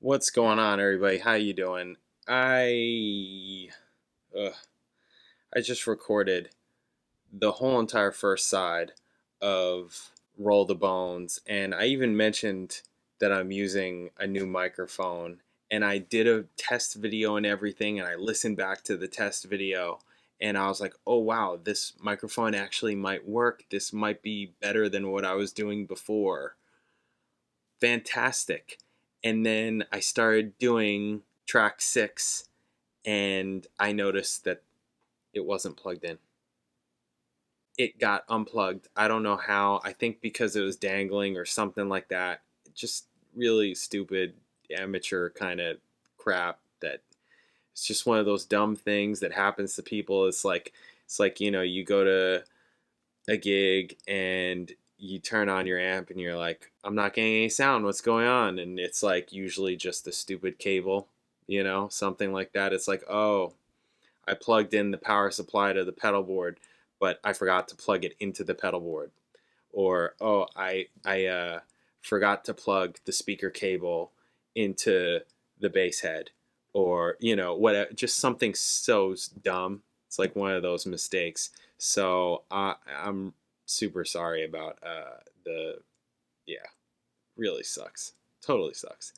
What's going on, everybody? How you doing? Uh, I just recorded the whole entire first side of Roll the Bones, and I even mentioned that I'm using a new microphone, and I did a test video and everything, and I listened back to the test video, and I was like, oh wow, this microphone actually might work. This might be better than what I was doing before. Fantastic. And then I started doing track 6 and I noticed that it wasn't plugged in. It got unplugged. I don't know how. I think because it was dangling or something like that. Just really stupid amateur kind of crap that it's just one of those dumb things that happens to people. It's like you go to a gig and you turn on your amp and you're like, I'm not getting any sound. What's going on? And it's like usually just a stupid cable, something like that. It's like, oh, I plugged in the power supply to the pedal board, but I forgot to plug it into the pedal board. Or, oh, I forgot to plug the speaker cable into the bass head. Or, whatever, just something so dumb. It's like one of those mistakes. So I'm super sorry about really sucks. Totally sucks.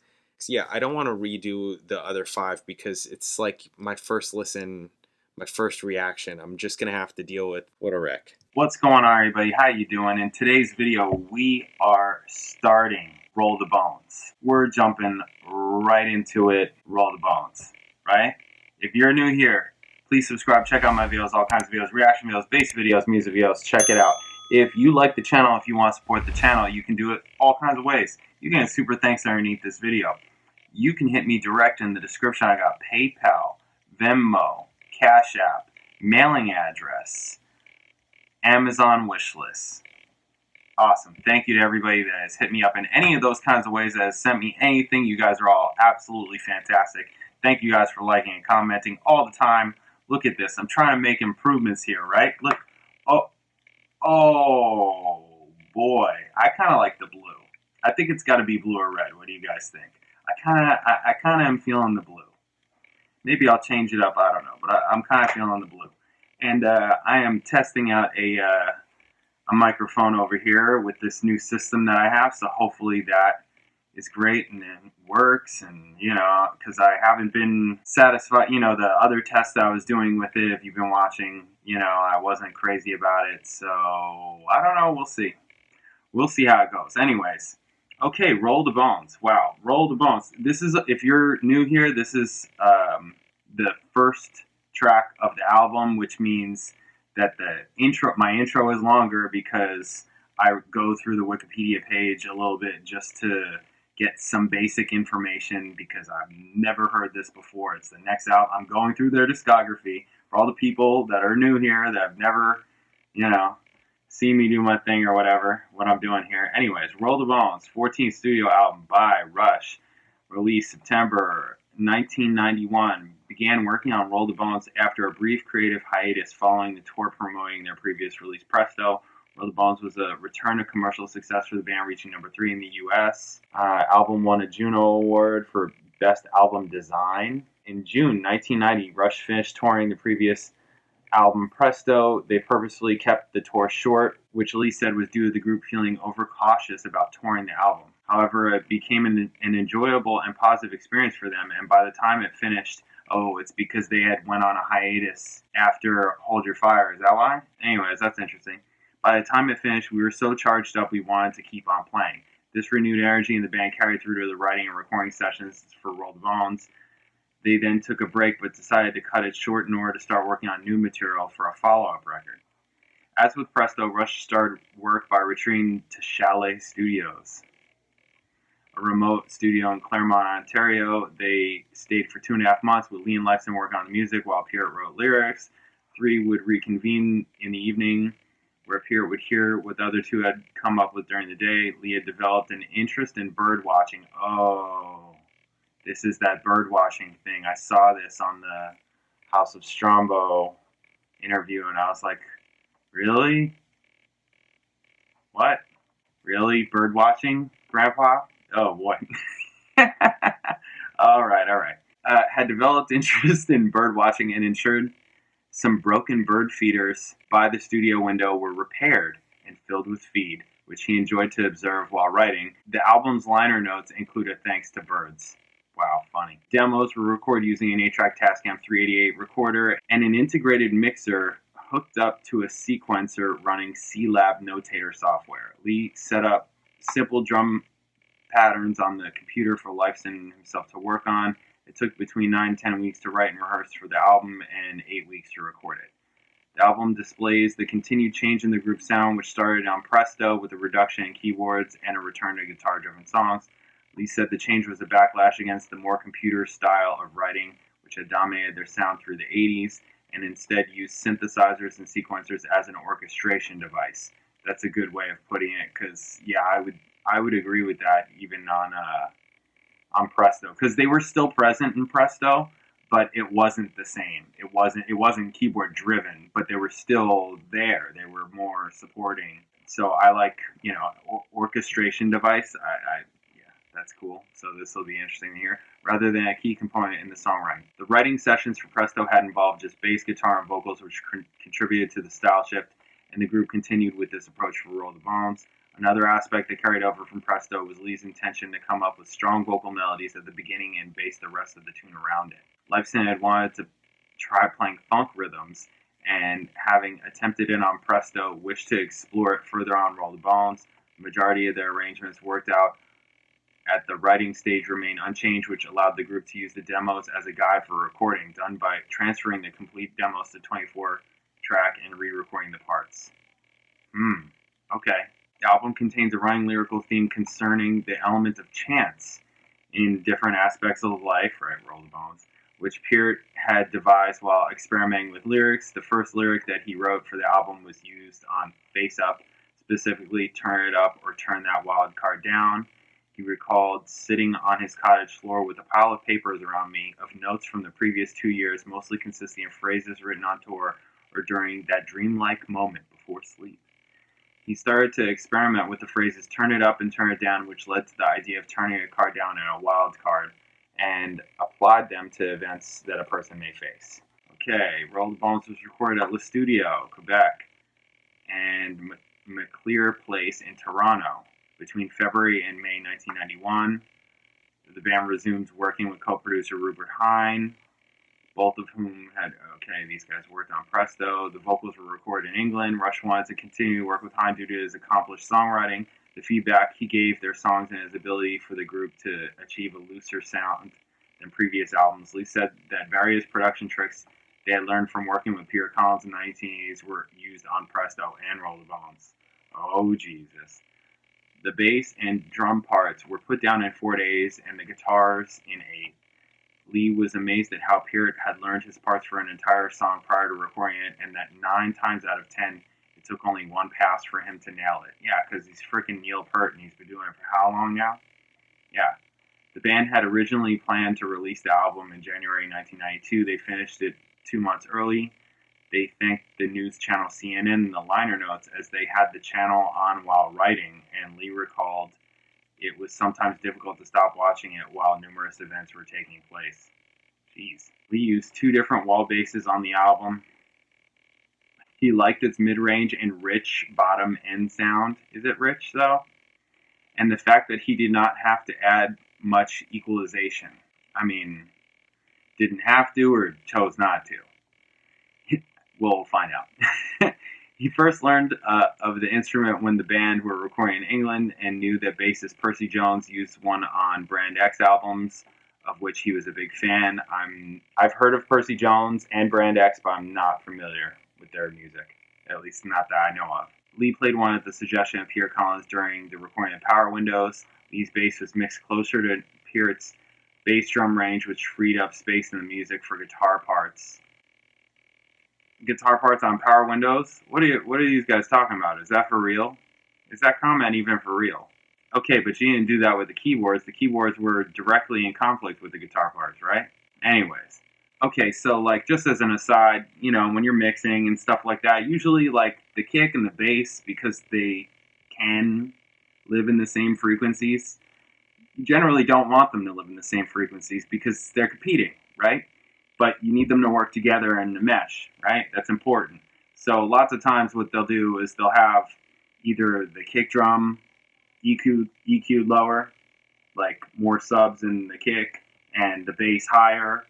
Yeah, I don't want to redo the other 5 because it's like my first listen, my first reaction. I'm just going to have to deal with what a wreck. What's going on, everybody? How you doing? In today's video, we are starting Roll the Bones. We're jumping right into it, Roll the Bones, right? If you're new here, please subscribe, check out my videos, all kinds of videos, reaction videos, bass videos, music videos, check it out. If you like the channel, if you want to support the channel, you can do it all kinds of ways. You can hit super thanks underneath this video. You can hit me direct in the description. I got PayPal, Venmo, Cash App, mailing address, Amazon wishlist. Awesome. Thank you to everybody that has hit me up in any of those kinds of ways, that has sent me anything. You guys are all absolutely fantastic. Thank you guys for liking and commenting all the time. Look at this. I'm trying to make improvements here, right? Look. Oh boy. I kind of like the blue. I think it's got to be blue or red. What do you guys think? I kind of am feeling the blue. Maybe I'll change it up. I don't know, but I'm kind of feeling the blue. And I am testing out a microphone over here with this new system that I have. So hopefully that is great and it works. And because I haven't been satisfied. The other tests I was doing with it, if you've been watching, I wasn't crazy about it. So I don't know. We'll see. We'll see how it goes. Anyways. Okay, Roll the Bones. Wow, Roll the Bones. This is, if you're new here, this is the first track of the album, which means that my intro is longer because I go through the Wikipedia page a little bit just to get some basic information because I've never heard this before. It's the next album. I'm going through their discography for all the people that are new here that have never, see me do my thing or whatever, what I'm doing here. Anyways, Roll the Bones, 14th studio album by Rush, released September 1991. Began working on Roll the Bones after a brief creative hiatus following the tour promoting their previous release, Presto. Roll the Bones was a return to commercial success for the band, reaching number 3 in the U.S. Album won a Juno Award for Best Album Design. In June 1990, Rush finished touring the previous album Presto. They purposefully kept the tour short, which Lee said was due to the group feeling overcautious about touring the album. However, it became an enjoyable and positive experience for them, and by the time it finished, it's because they had went on a hiatus after Hold Your Fire. Is that why? Anyways, that's interesting. By the time it finished, we were so charged up we wanted to keep on playing. This renewed energy in the band carried through to the writing and recording sessions for Roll the Bones. They then took a break but decided to cut it short in order to start working on new material for a follow-up record. As with Presto, Rush started work by retreating to Chalet Studios, a remote studio in Claremont, Ontario. They stayed for 2.5 months with Lee and Lexon working on the music while Pierrot wrote lyrics. 3 would reconvene in the evening where Pierrot would hear what the other 2 had come up with during the day. Lee had developed an interest in bird watching. This is that bird watching thing. I saw this on the House of Strombo interview, and I was like, really? What? Really? Bird watching, Grandpa? Oh, boy. had developed interest in bird watching and ensured some broken bird feeders by the studio window were repaired and filled with feed, which he enjoyed to observe while writing. The album's liner notes include a thanks to birds. Wow, funny. Demos were recorded using an 8-track Tascam 388 recorder and an integrated mixer hooked up to a sequencer running C-Lab notator software. Lee set up simple drum patterns on the computer for Lifeson himself to work on. It took between 9 and 10 weeks to write and rehearse for the album and 8 weeks to record it. The album displays the continued change in the group's sound, which started on Presto with a reduction in keyboards and a return to guitar-driven songs. Lee said the change was a backlash against the more computer style of writing, which had dominated their sound through the 80s, and instead used synthesizers and sequencers as an orchestration device. That's a good way of putting it, because yeah, I would agree with that even on Presto, because they were still present in Presto, but it wasn't the same. It wasn't keyboard driven, but they were still there. They were more supporting. So I like, orchestration device. Yeah, that's cool. So this will be interesting to hear, rather than a key component in the songwriting. The writing sessions for Presto had involved just bass guitar and vocals, which contributed to the style shift, and the group continued with this approach for Roll the Bones. Another aspect that carried over from Presto was Lee's intention to come up with strong vocal melodies at the beginning and base the rest of the tune around it. Lifeson had wanted to try playing funk rhythms, and having attempted it on Presto, wished to explore it further on Roll the Bones. The majority of their arrangements worked out at the writing stage remained unchanged, which allowed the group to use the demos as a guide for recording, done by transferring the complete demos to 24-track and re-recording the parts. Okay. The album contains a running lyrical theme concerning the element of chance in different aspects of life, right, Roll the Bones, which Peart had devised while experimenting with lyrics. The first lyric that he wrote for the album was used on Face Up, specifically Turn It Up or Turn That Wild Card Down. He recalled sitting on his cottage floor with a pile of papers around me of notes from the previous 2 years, mostly consisting of phrases written on tour or during that dreamlike moment before sleep. He started to experiment with the phrases turn it up and turn it down, which led to the idea of turning a card down and a wild card, and applied them to events that a person may face. Okay, Roll the Bones was recorded at Le Studio, Quebec, and Maclear Place in Toronto between February and May 1991. The band resumed working with co-producer Rupert Hine, both of whom had, these guys worked on Presto. The vocals were recorded in England. Rush wanted to continue to work with Hine due to his accomplished songwriting, the feedback he gave their songs, and his ability for the group to achieve a looser sound than previous albums. Lee said that various production tricks they had learned from working with Peter Collins in the 1980s were used on Presto and Roll the Bones. Oh, Jesus. The bass and drum parts were put down in 4 days, and the guitars in 8. Lee was amazed at how Peart had learned his parts for an entire song prior to recording it, and that 9 times out of 10, it took only one pass for him to nail it. Yeah, because he's freaking Neil Peart, and he's been doing it for how long now? Yeah. The band had originally planned to release the album in January 1992. They finished it 2 months early. They thanked the news channel CNN in the liner notes as they had the channel on while writing, and Lee recalled it was sometimes difficult to stop watching it while numerous events were taking place. Jeez. Lee used 2 different wall basses on the album. He liked its mid-range and rich bottom end sound. Is it rich, though? And the fact that he did not have to add much equalization. I mean, didn't have to or chose not to. We'll find out. He first learned of the instrument when the band were recording in England and knew that bassist Percy Jones used one on Brand X albums, of which he was a big fan. I've heard of Percy Jones and Brand X, but I'm not familiar with their music, at least not that I know of. Lee played one at the suggestion of Peter Collins during the recording of Power Windows. Lee's bass was mixed closer to Peart's bass drum range, which freed up space in the music for guitar parts. Guitar parts on Power Windows? What are these guys talking about? Is that for real? Is that comment even for real? Okay, but you didn't do that with the keyboards. The keyboards were directly in conflict with the guitar parts, right? Anyways. Okay, so just as an aside, when you're mixing and stuff like that, usually the kick and the bass, because they can live in the same frequencies, you generally don't want them to live in the same frequencies because they're competing. right? But you need them to work together in the mesh, right? That's important. So lots of times what they'll do is they'll have either the kick drum EQ'd lower, like more subs in the kick, and the bass higher,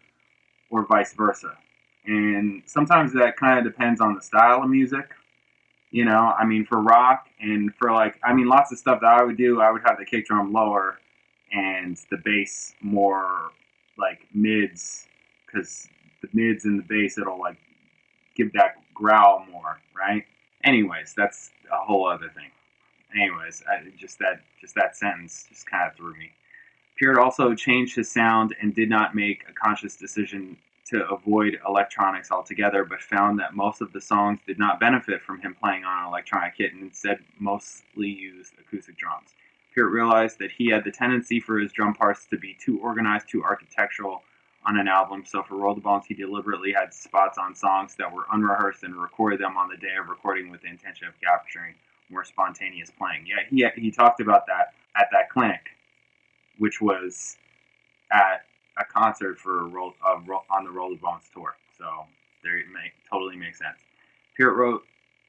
or vice versa. And sometimes that kind of depends on the style of music. You know, I mean, for rock and for lots of stuff that I would do, I would have the kick drum lower and the bass more like mids, because the mids and the bass, it'll like give that growl more, right? Anyways, that's a whole other thing. Anyways, just that sentence just kind of threw me. Peart also changed his sound and did not make a conscious decision to avoid electronics altogether, but found that most of the songs did not benefit from him playing on an electronic kit and instead mostly used acoustic drums. Peart realized that he had the tendency for his drum parts to be too organized, too architectural on an album, so for Roll the Bones he deliberately had spots on songs that were unrehearsed and recorded them on the day of recording with the intention of capturing more spontaneous playing. Yeah, he talked about that at that clinic, which was at a concert for on the Roll the Bones tour. So totally makes sense. Peart wrote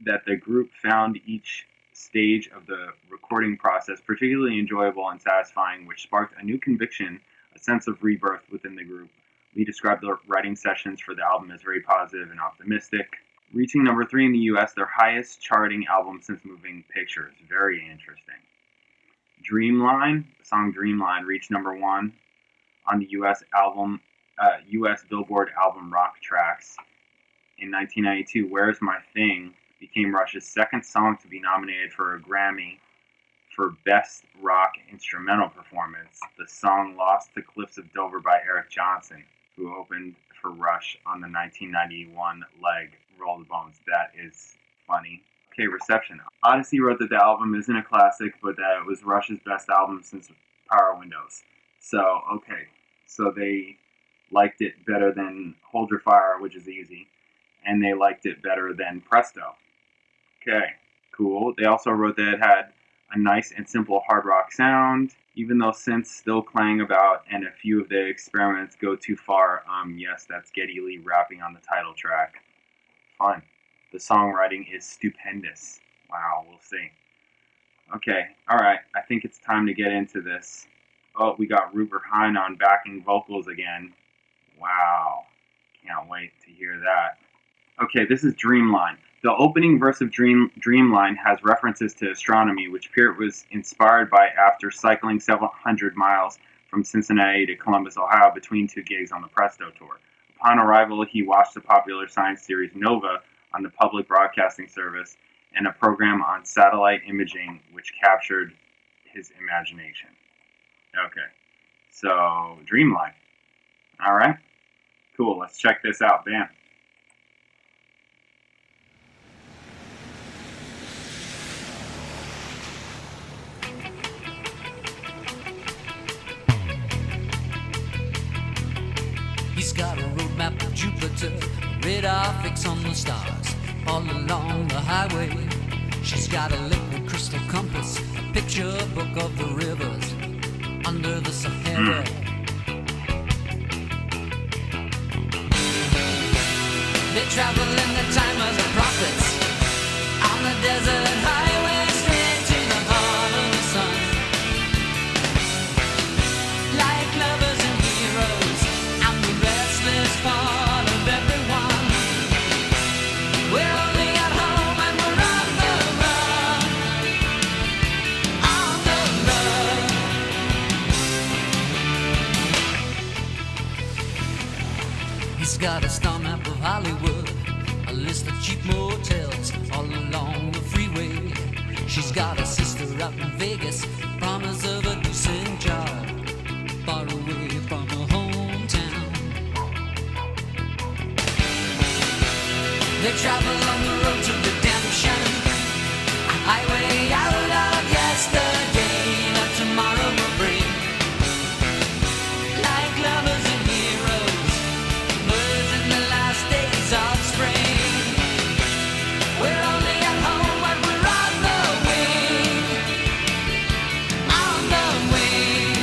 that the group found each stage of the recording process particularly enjoyable and satisfying, which sparked a new conviction, a sense of rebirth within the group. Lee described the writing sessions for the album as very positive and optimistic, reaching number 3 in the U.S., their highest charting album since Moving Pictures. Very interesting. Dreamline, the song Dreamline, reached number 1 on the U.S. Billboard album rock tracks. In 1992, Where's My Thing became Rush's second song to be nominated for a Grammy for Best Rock Instrumental Performance. The song lost to Cliffs of Dover by Eric Johnson, who opened for Rush on the 1991 leg Roll the Bones. That is funny. Okay, reception. Odyssey wrote that the album isn't a classic, but that it was Rush's best album since Power Windows. So, okay. So they liked it better than Hold Your Fire, which is easy. And they liked it better than Presto. Okay, cool. They also wrote that it had a nice and simple hard rock sound, even though synths still clang about and a few of the experiments go too far. Yes, that's Geddy Lee rapping on the title track. Fun. The songwriting is stupendous. Wow, we'll see. Okay, alright, I think it's time to get into this. Oh, we got Rupert Hine on backing vocals again. Wow, can't wait to hear that. Okay, this is Dreamline. The opening verse of Dreamline has references to astronomy, which Peart was inspired by after cycling several hundred miles from Cincinnati to Columbus, Ohio, between 2 gigs on the Presto tour. Upon arrival, he watched the popular science series Nova on the public broadcasting service and a program on satellite imaging which captured his imagination. Okay, so Dreamline. All right, cool. Let's check this out. Bam. He's got a roadmap of Jupiter, a radar fix on the stars, all along the highway. She's got a liquid crystal compass, a picture book of the rivers under the Sahara. They travel in the time of the prophets, on the desert highway, straight to the heart of the sun. Like lovers and heroes, I'm the restless part of everyone. We're only at home and we're on the run. On the run. He's got a star map of Hollywood, a list of cheap motels all along the freeway. She's got a sister out in Vegas, promise of a decent job, far away from her hometown. They travel on the road to redemption, a highway out of yesterday that tomorrow will bring. Like lovers and heroes, birds in the last days of spring. We're only at home when we're on the wing. On the wing.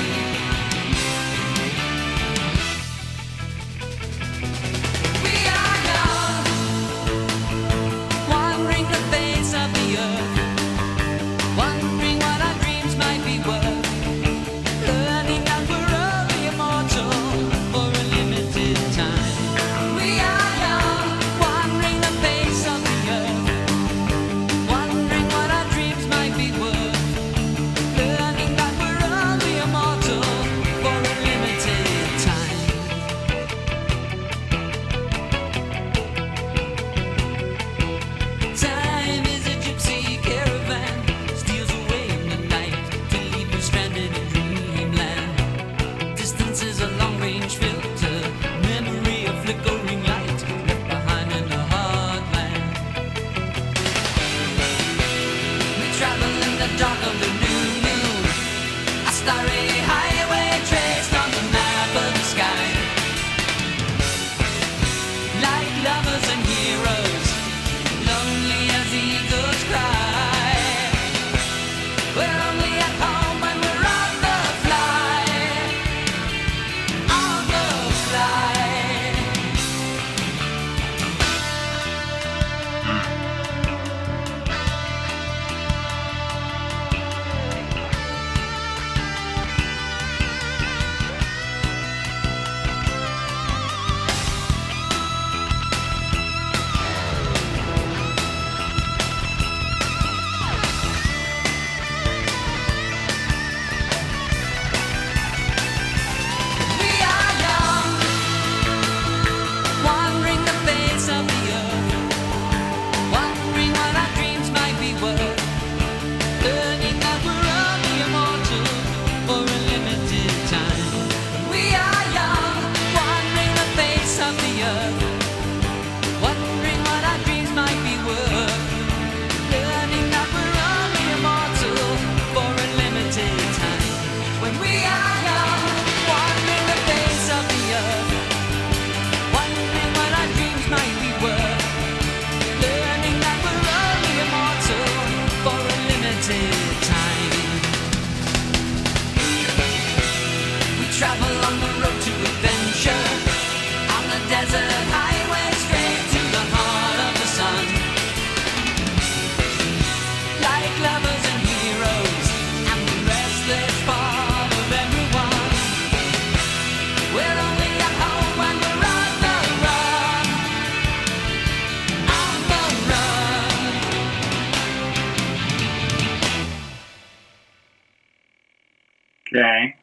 Okay.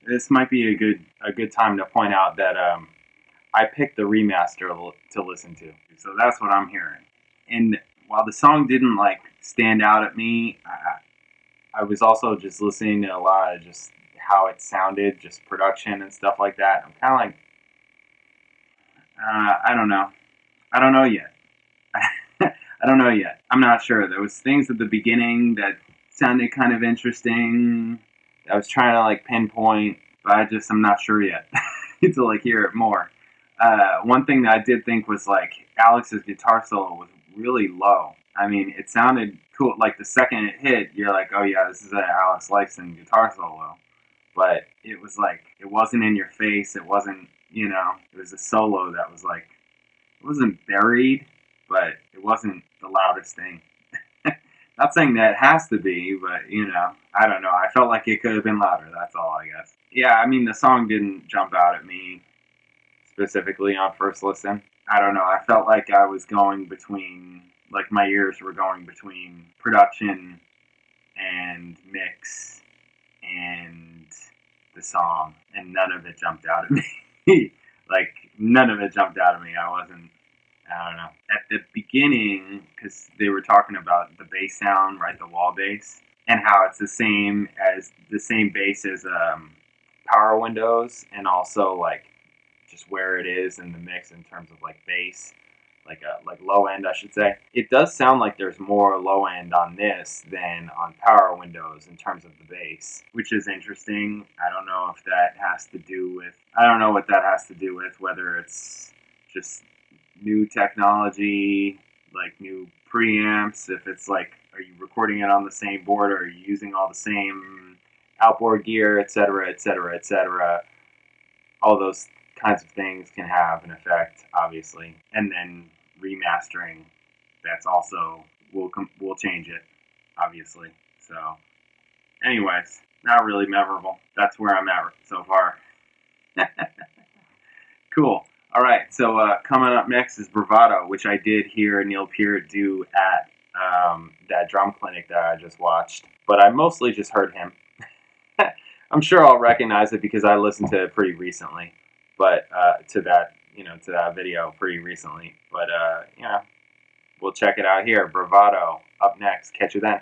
This might be a good time to point out that I picked the remaster to listen to. So that's what I'm hearing. And while the song didn't like stand out at me, I was also just listening to a lot of just how it sounded, just production and stuff like that. I'm kind of like, I don't know. I don't know yet. I don't know yet. I'm not sure. There was things at the beginning that sounded kind of interesting. I was trying to like pinpoint, but I'm not sure yet to like hear it more. One thing that I did think was like Alex's guitar solo was really low. I mean, it sounded cool. Like the second it hit, you're like, oh yeah, this is an Alex Lifeson guitar solo. But it was like, it wasn't in your face. It wasn't, you know, it was a solo that was like, it wasn't buried, but it wasn't the loudest thing. Not saying that it has to be, but, you know, I don't know. I felt like it could have been louder. That's all, I guess. Yeah, I mean, the song didn't jump out at me specifically on first listen. I don't know. I felt like I was going between, like my ears were going between production and mix and the song, and none of it jumped out at me. Like, none of it jumped out at me. I don't know. At the beginning, because they were talking about the bass sound, right, the wall bass, and how it's the same bass as Power Windows, and also like just where it is in the mix in terms of like bass, like low end, I should say. It does sound like there's more low end on this than on Power Windows in terms of the bass, which is interesting. I don't know if that has to do with, I don't know what that has to do with, whether it's just new technology, like new preamps, if it's like, are you recording it on the same board, or are you using all the same outboard gear, etc., etc., etc. All those kinds of things can have an effect, obviously. And then remastering, that's also, will change it, obviously. So, anyways, not really memorable. That's where I'm at so far. Cool. All right, so coming up next is Bravado, which I did hear Neil Peart do at that drum clinic that I just watched. But I mostly just heard him. I'm sure I'll recognize it because I listened to it pretty recently. But to that video pretty recently. But we'll check it out here. Bravado up next. Catch you then.